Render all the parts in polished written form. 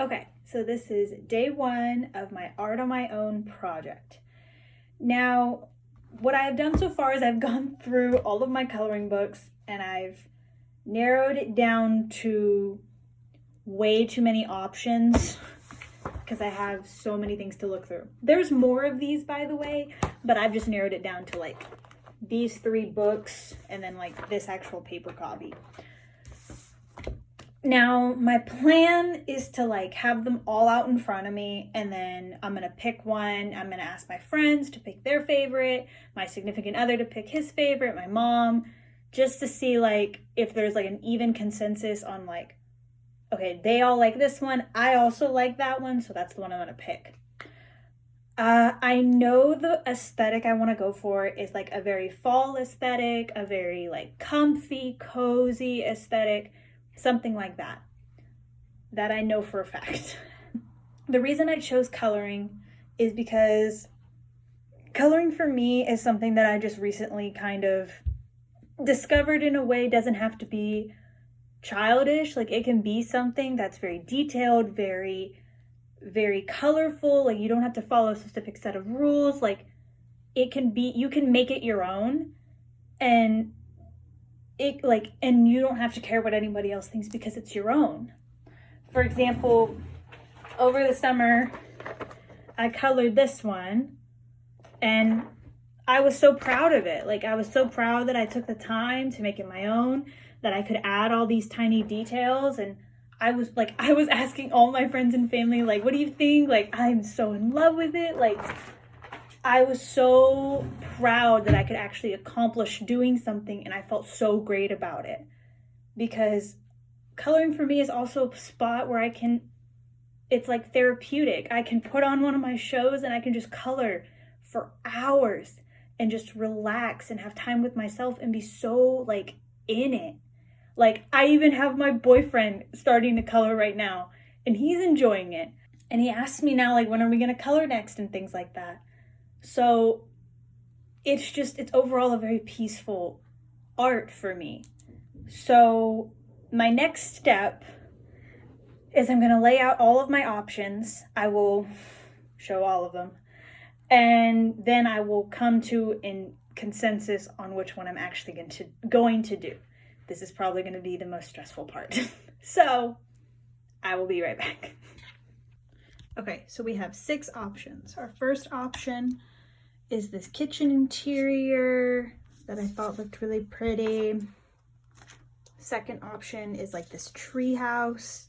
Okay, so this is day one of my art on my own project. Now, what I have done so far is I've gone through all of my coloring books and I've narrowed it down to way too many options because I have so many things to look through. There's more of these, by the way, but I've just narrowed it down to like these 3 books and then like this actual paper copy. Now, my plan is to like have them all out in front of me, and then I'm going to pick one. I'm going to ask my friends to pick their favorite, my significant other to pick his favorite, my mom, just to see like if there's like an even consensus on like, okay, they all like this one. I also like that one, so that's the one I'm going to pick. I know the aesthetic I want to go for is like a very fall aesthetic, a very like comfy, cozy aesthetic. Something like that. That I know for a fact. The reason I chose coloring is because coloring for me is something that I just recently kind of discovered in a way. Doesn't have to be childish. Like it can be something that's very detailed, very, very colorful. Like you don't have to follow a specific set of rules. Like it can be, you can make it your own, and and you don't have to care what anybody else thinks because it's your own. For example, over the summer, I colored this one and I was so proud of it. Like I was so proud that I took the time to make it my own, that I could add all these tiny details. And I was asking all my friends and family, like, what do you think? Like, I'm so in love with it. Like, I was so proud that I could actually accomplish doing something, and I felt so great about it. Because coloring for me is also a spot where it's like therapeutic. I can put on one of my shows and I can just color for hours and just relax and have time with myself and be so like in it. Like I even have my boyfriend starting to color right now and he's enjoying it. And he asked me now, like, when are we going to color next and things like that. So it's overall a very peaceful art for me. So my next step is I'm going to lay out all of my options. I will show all of them. And then I will come to a consensus on which one I'm actually going to do. This is probably going to be the most stressful part. So I will be right back. Okay, so we have 6 options. Our first option is this kitchen interior that I thought looked really pretty. Second option is like this tree house,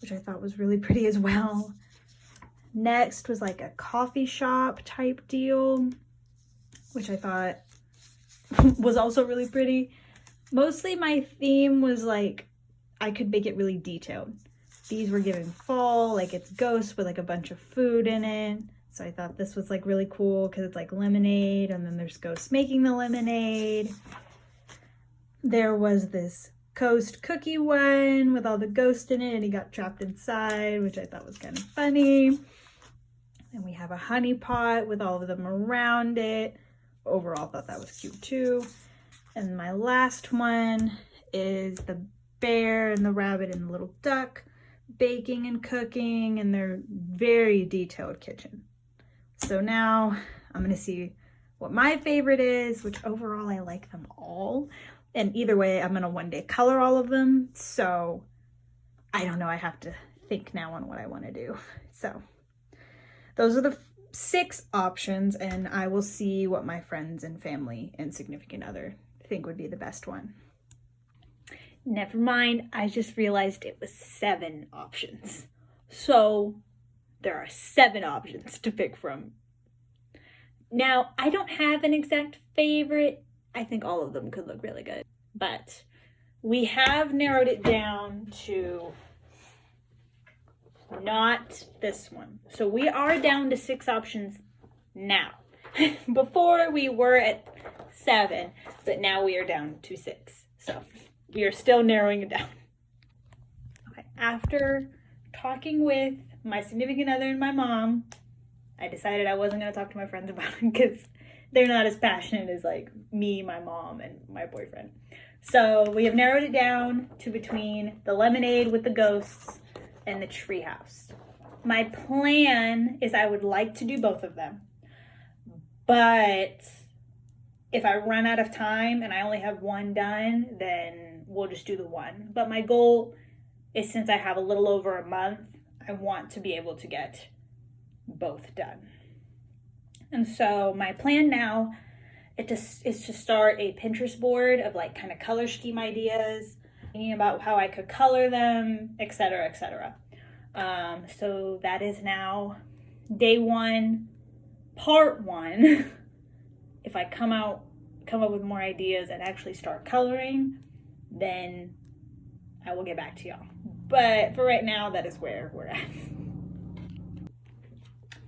which I thought was really pretty as well. Next was like a coffee shop type deal, which I thought was also really pretty. Mostly my theme was like, I could make it really detailed. These were given fall, like it's ghosts with like a bunch of food in it. So I thought this was like really cool because it's like lemonade and then there's ghosts making the lemonade. There was this coast cookie one with all the ghosts in it and he got trapped inside, which I thought was kind of funny. And we have a honey pot with all of them around it. Overall, I thought that was cute too. And my last one is the bear and the rabbit and the little duck baking and cooking in their very detailed kitchen. So now I'm going to see what my favorite is, which overall I like them all. And either way, I'm going to one day color all of them. So I don't know. I have to think now on what I want to do. So those are the 6 options, and I will see what my friends and family and significant other think would be the best one. Never mind, I just realized it was 7 options. So there are 7 options to pick from. Now, I don't have an exact favorite. I think all of them could look really good. But we have narrowed it down to not this one. So we are down to 6 options now. Before we were at 7, but now we are down to 6. So we are still narrowing it down. Okay, after talking with my significant other and my mom, I decided I wasn't going to talk to my friends about it because they're not as passionate as like me, my mom, and my boyfriend. So we have narrowed it down to between the lemonade with the ghosts, and the treehouse. My plan is I would like to do both of them, but if I run out of time and I only have one done, then we'll just do the one. But my goal is, since I have a little over a month, I want to be able to get both done. And so my plan now is to start a Pinterest board of like kind of color scheme ideas, thinking about how I could color them, etc., etc. So that is now day one, part one. If I come up with more ideas and actually start coloring, then I will get back to y'all. But for right now, that is where we're at.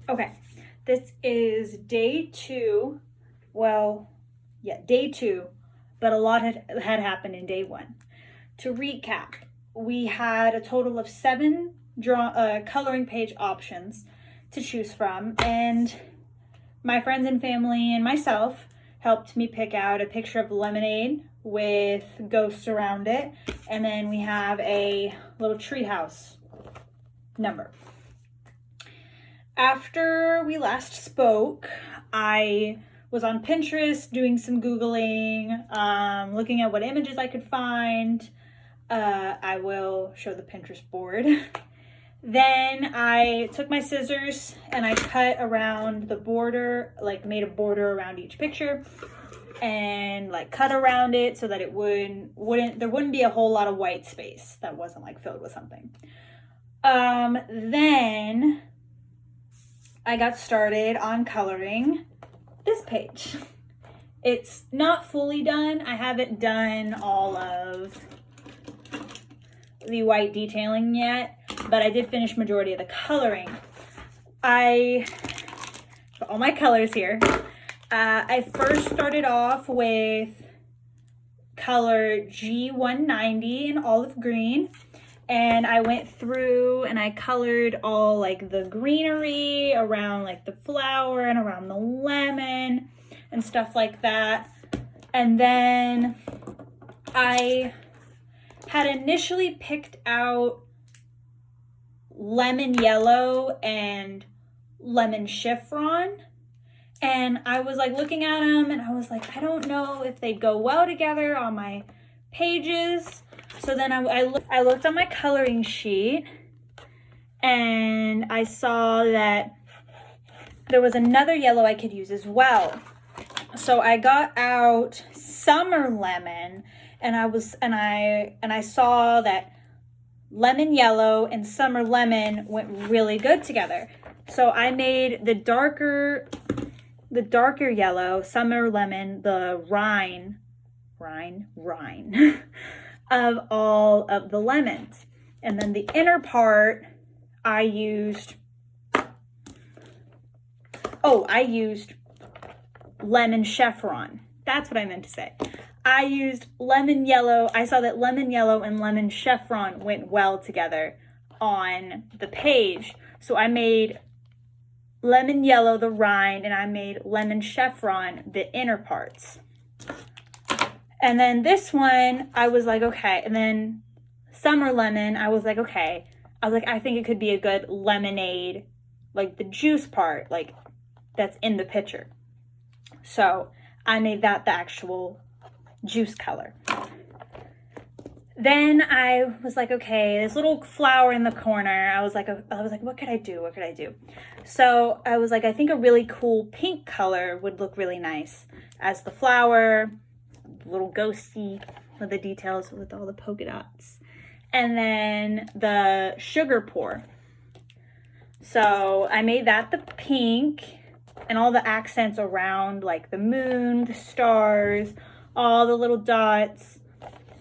Okay, this is day two. Well, yeah, day two, but a lot had happened in day one. To recap, we had a total of 7 coloring page options to choose from, and my friends and family and myself helped me pick out a picture of lemonade with ghosts around it, and then we have a little treehouse number. After we last spoke, I was on Pinterest doing some Googling, looking at what images I could find. I will show the Pinterest board. Then I took my scissors and I cut around the border, like made a border around each picture and like cut around it so that it there wouldn't be a whole lot of white space that wasn't like filled with something. Then I got started on coloring this page. It's not fully done. I haven't done all of the white detailing yet, but I did finish majority of the coloring. For all my colors here, I first started off with color G190 in olive green, and I went through and I colored all like the greenery around like the flower and around the lemon and stuff like that. And then I had initially picked out lemon yellow and lemon chiffon, and I was like looking at them and I was like, I don't know if they'd go well together on my pages. So then I looked on my coloring sheet and I saw that there was another yellow I could use as well. So I got out summer lemon, and I saw that lemon yellow and summer lemon went really good together. So I made the darker yellow, summer lemon, the rind of all of the lemons. And then the inner part, I used lemon chiffon. That's what I meant to say. I used lemon yellow. I saw that lemon yellow and lemon chiffon went well together on the page. So I made lemon yellow the rind, and I made lemon chiffon the inner parts. And then this one, I was like, okay. And then summer lemon, I was like, okay. I was like, I think it could be a good lemonade, like the juice part, like that's in the picture. So I made that the actual juice color. Then I was like, okay, this little flower in the corner. I was like, what could I do? What could I do? So I was like, I think a really cool pink color would look really nice as the flower, a little ghosty with the details with all the polka dots. And then the sugar pour. So I made that the pink, and all the accents around like the moon, the stars, all the little dots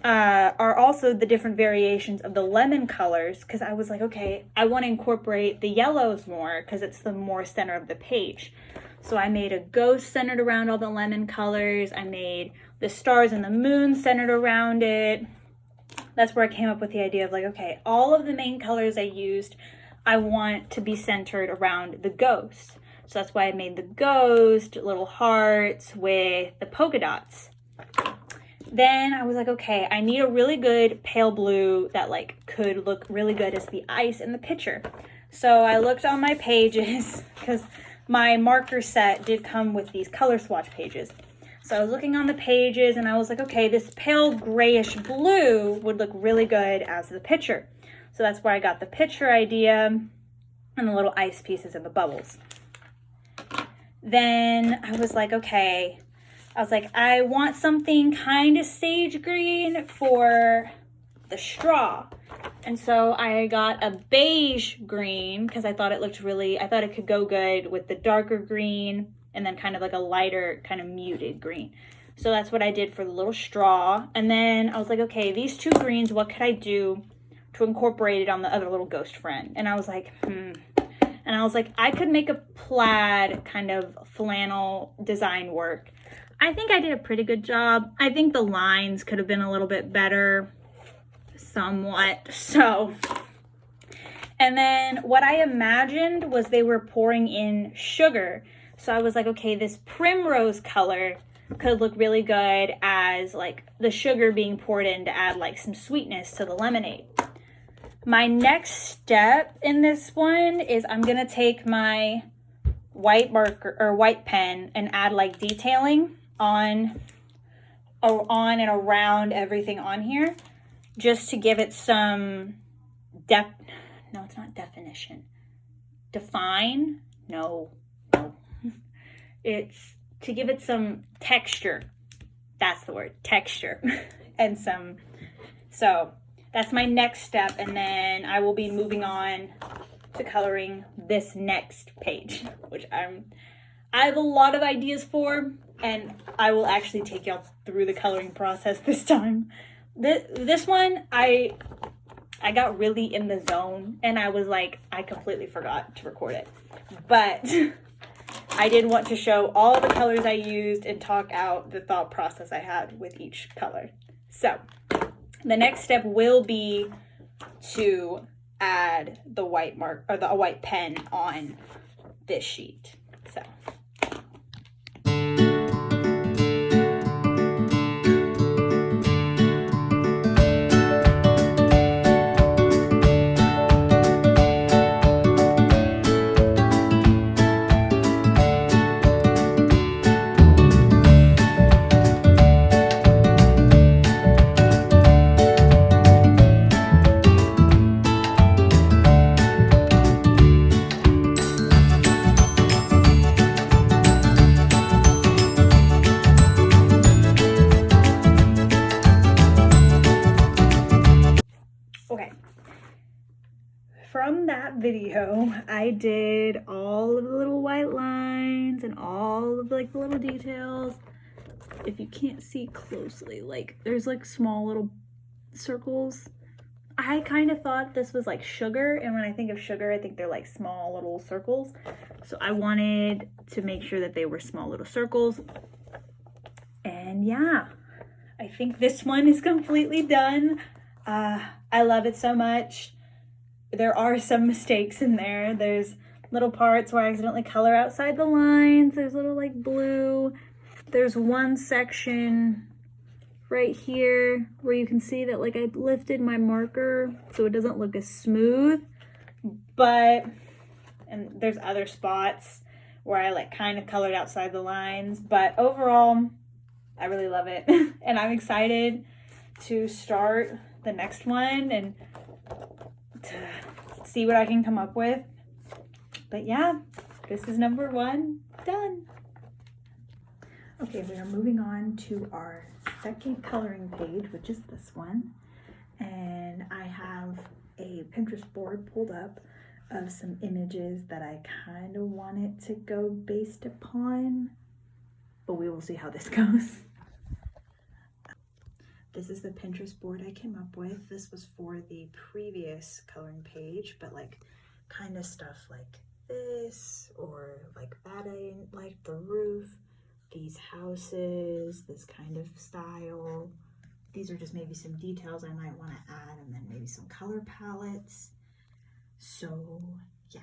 are also the different variations of the lemon colors, because I was like, okay, I want to incorporate the yellows more because it's the more center of the page. So I made a ghost centered around all the lemon colors. I made the stars and the moon centered around it. That's where I came up with the idea of like, okay, all of the main colors I used, I want to be centered around the ghost. So that's why I made the ghost, little hearts with the polka dots. Then I was like, okay, I need a really good pale blue that like could look really good as the ice in the picture. So I looked on my pages because my marker set did come with these color swatch pages. So I was looking on the pages and I was like, okay, this pale grayish blue would look really good as the picture. So that's where I got the picture idea and the little ice pieces and the bubbles. Then I was like, okay, I want something kind of sage green for the straw. And so I got a beige green because I thought it could go good with the darker green and then kind of like a lighter kind of muted green. So that's what I did for the little straw. And then I was like, okay, these two greens, what could I do to incorporate it on the other little ghost friend? And I was like, And I was like, I could make a plaid kind of flannel design work. I think I did a pretty good job. I think the lines could have been a little bit better, somewhat. So, and then what I imagined was they were pouring in sugar. So I was like, okay, this primrose color could look really good as like the sugar being poured in to add like some sweetness to the lemonade. My next step in this one is I'm gonna take my white marker or white pen and add like detailing on and around everything on here, just to give it some no, it's not definition. Define? No. It's to give it some texture. That's the word, texture. And so that's my next step. And then I will be moving on to coloring this next page, which I have a lot of ideas for, and I will actually take y'all through the coloring process this time. This one, I got really in the zone, and I was like, I completely forgot to record it. But I did want to show all the colors I used and talk out the thought process I had with each color. So the next step will be to add the white mark or the white pen on this sheet. So from that video, I did all of the little white lines and all of like the little details. If you can't see closely, like there's like small little circles. I kind of thought this was like sugar, and when I think of sugar, I think they're like small little circles. So I wanted to make sure that they were small little circles. And yeah, I think this one is completely done. I love it so much. There are some mistakes in there. There's little parts where I accidentally color outside the lines. There's little like blue. There's one section right here where you can see that like I lifted my marker so it doesn't look as smooth. And there's other spots where I like kind of colored outside the lines. But overall, I really love it. And I'm excited to start the next one and to see what I can come up with. But yeah, this is number 1 done. Okay, we are moving on to our second coloring page, which is this one. And I have a Pinterest board pulled up of some images that I kind of want it to go based upon, but we will see how this goes. This is the Pinterest board I came up with. This was for the previous coloring page, but like kind of stuff like this, or like that I like the roof, these houses, this kind of style. These are just maybe some details I might want to add, and then maybe some color palettes. So yeah.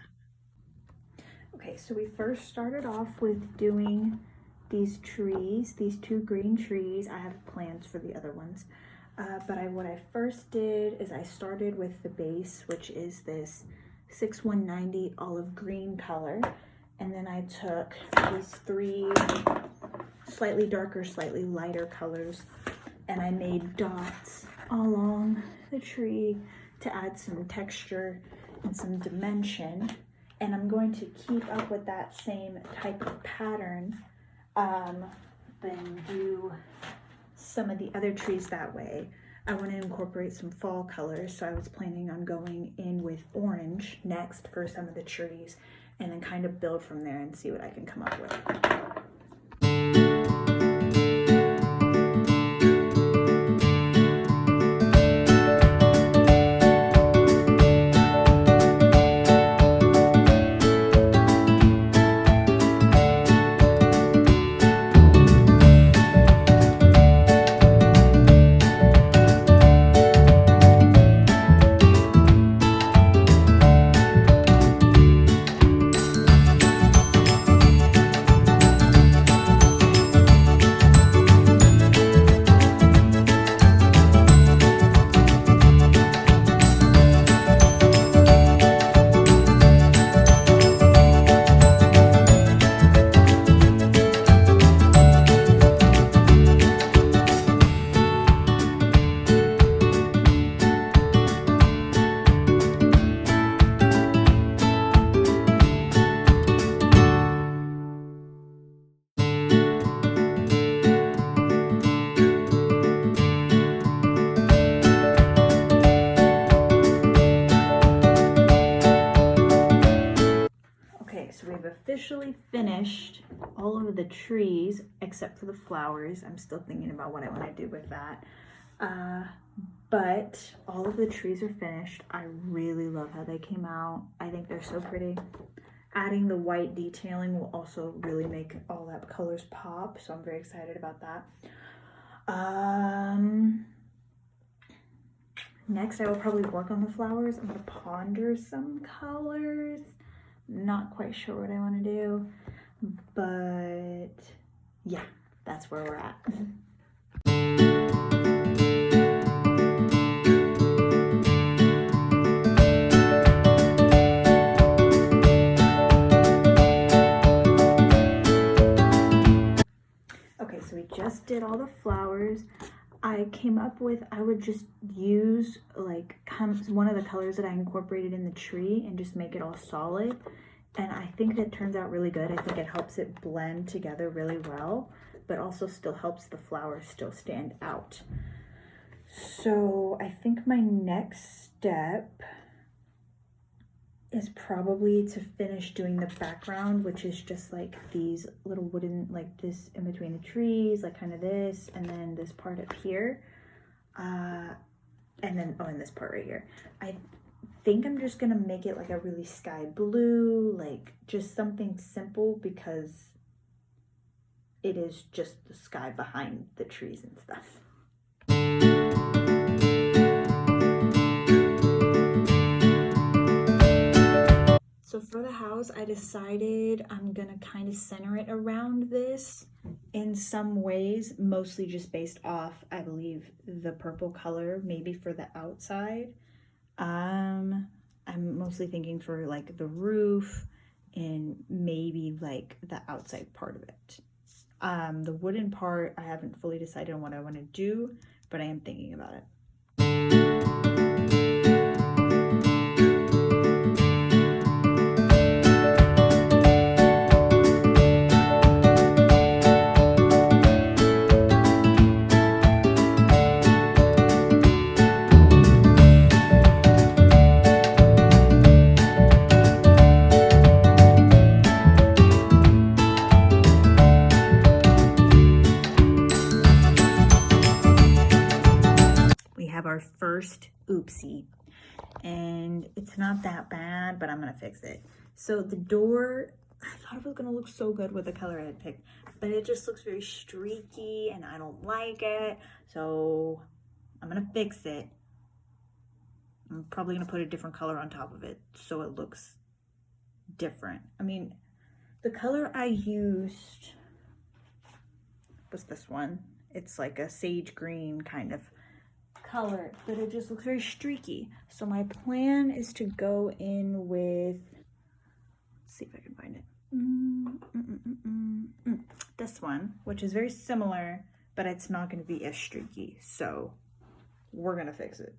Okay, so we first started off with doing these trees, these two green trees. I have plans for the other ones. But what I first did is I started with the base, which is this 6190 olive green color. And then I took these three slightly darker, slightly lighter colors, and I made dots along the tree to add some texture and some dimension. And I'm going to keep up with that same type of pattern, then do some of the other trees that way. I want to incorporate some fall colors, so I was planning on going in with orange next for some of the trees, and then kind of build from there and see what I can come up with. Officially finished all of the trees except for the flowers. I'm still thinking about what I want to do with that. But all of the trees are finished. I really love how they came out. I think they're so pretty. Adding the white detailing will also really make all that colors pop, so I'm very excited about that. Next, I will probably work on the flowers. I'm going to ponder some colors. Not quite sure what I want to do, but yeah, that's where we're at. Okay, so we just did all the flowers. I came up with, I would just use like one of the colors that I incorporated in the tree and just make it all solid. And I think that turns out really good. I think it helps it blend together really well, but also still helps the flowers still stand out. So I think my next step is probably to finish doing the background, which is just like these little wooden, like this in between the trees, like kind of this, and then this part up here, and then and this part right here. I think I'm just gonna make it like a really sky blue, like just something simple, because it is just the sky behind the trees and stuff. So for the house, I decided I'm gonna kind of center it around this in some ways, mostly just based off, I believe, the purple color, maybe for the outside. I'm mostly thinking for like the roof and maybe like the outside part of it. The wooden part, I haven't fully decided on what I want to do, but I am thinking about it. Our first oopsie, and it's not that bad, but I'm gonna fix it. So the door, I thought it was gonna look so good with the color I had picked, but it just looks very streaky and I don't like it, so I'm gonna fix it. I'm probably gonna put a different color on top of it so it looks different. I mean, the color I used was this one. It's like a sage green kind of color, but it just looks very streaky. So my plan is to go in with, let's see if I can find it. This one, which is very similar, but it's not going to be as streaky. So we're going to fix it.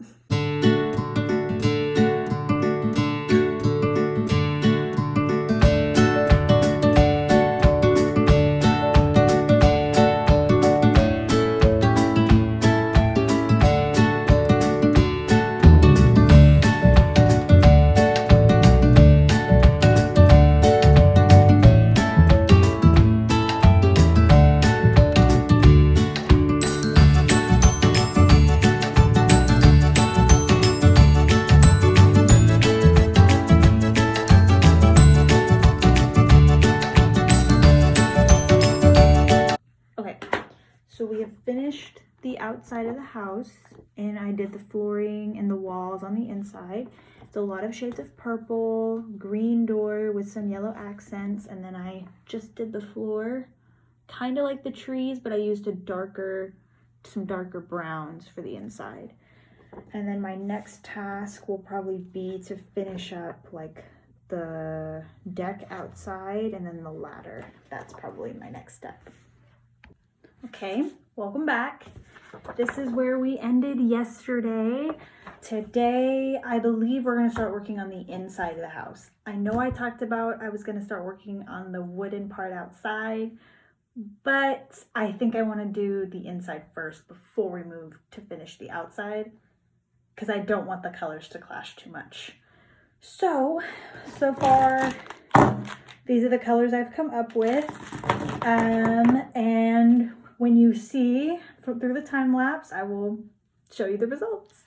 So we have finished the outside of the house, and I did the flooring and the walls on the inside. It's a lot of shades of purple, green door with some yellow accents, and then I just did the floor kind of like the trees, but I used some darker browns for the inside. And then my next task will probably be to finish up like the deck outside and then the ladder. That's probably my next step. Okay, welcome back. This is where we ended yesterday. Today, I believe we're gonna start working on the inside of the house. I know I talked about I was gonna start working on the wooden part outside, but I think I wanna do the inside first before we move to finish the outside, because I don't want the colors to clash too much. So far, these are the colors I've come up with. And when you see through the time lapse, I will show you the results.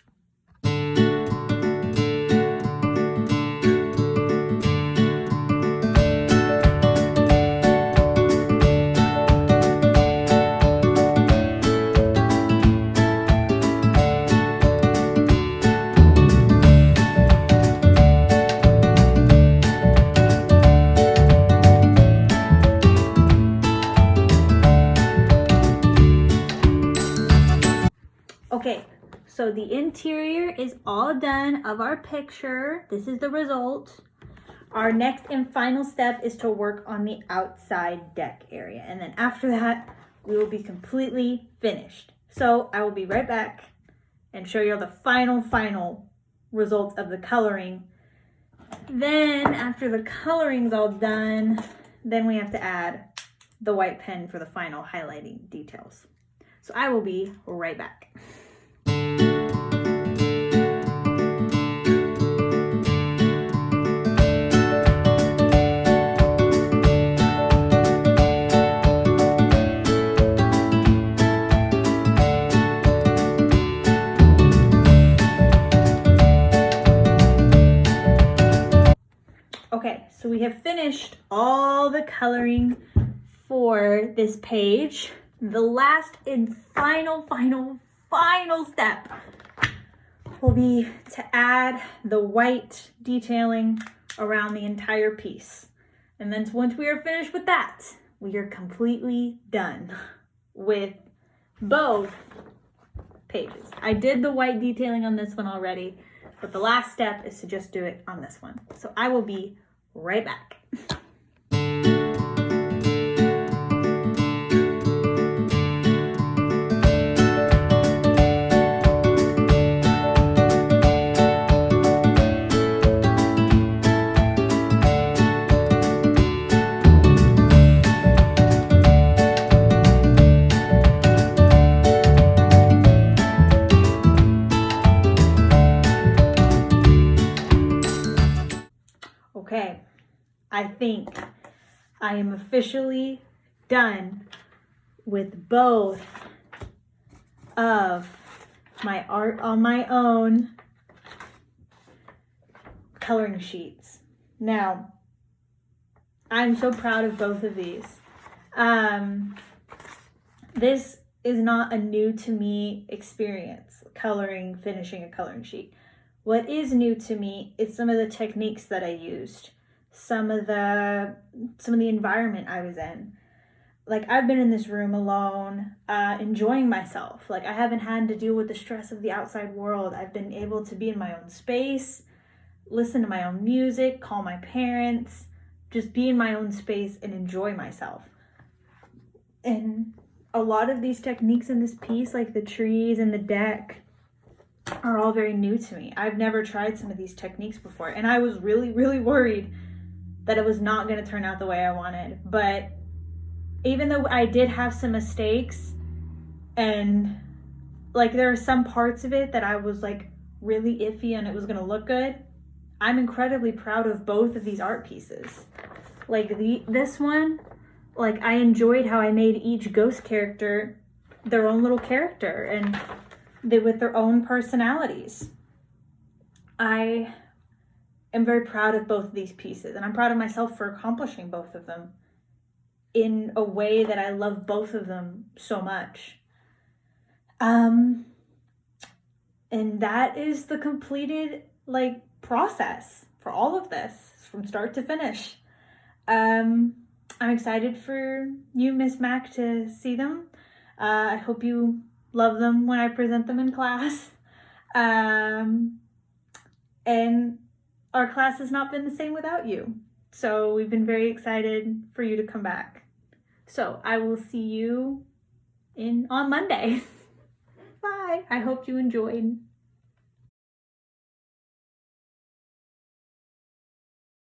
Okay, so the interior is all done of our picture. This is the result. Our next and final step is to work on the outside deck area. And then after that, we will be completely finished. So I will be right back and show you all the final results of the coloring. Then after the coloring's all done, then we have to add the white pen for the final highlighting details. So I will be right back. Okay, so we have finished all the coloring for this page. The last and final step will be to add the white detailing around the entire piece. And then once we are finished with that, we are completely done with both pages. I did the white detailing on this one already, but the last step is to just do it on this one. So I will be right back. Okay, I think I am officially done with both of my art on my own coloring sheets. Now, I'm so proud of both of these. This is not a new to me experience, finishing a coloring sheet. What is new to me is some of the techniques that I used, some of the environment I was in. like I've been in this room alone, enjoying myself. Like I haven't had to deal with the stress of the outside world. I've been able to be in my own space, listen to my own music, call my parents, just be in my own space and enjoy myself. And a lot of these techniques in this piece, like the trees and the deck, are all very new to me. I've never tried some of these techniques before, and I was really, really worried that it was not going to turn out the way I wanted. But even though I did have some mistakes, and like there are some parts of it that I was like really iffy and it was going to look good, I'm incredibly proud of both of these art pieces. Like this one, like I enjoyed how I made each ghost character their own little character and they with their own personalities. I am very proud of both of these pieces, and I'm proud of myself for accomplishing both of them in a way that I love both of them so much. And that is the completed like process for all of this from start to finish. I'm excited for you, Miss Mac, to see them. I hope you love them when I present them in class. And our class has not been the same without you. So we've been very excited for you to come back. So I will see you on Monday. Bye. I hope you enjoyed.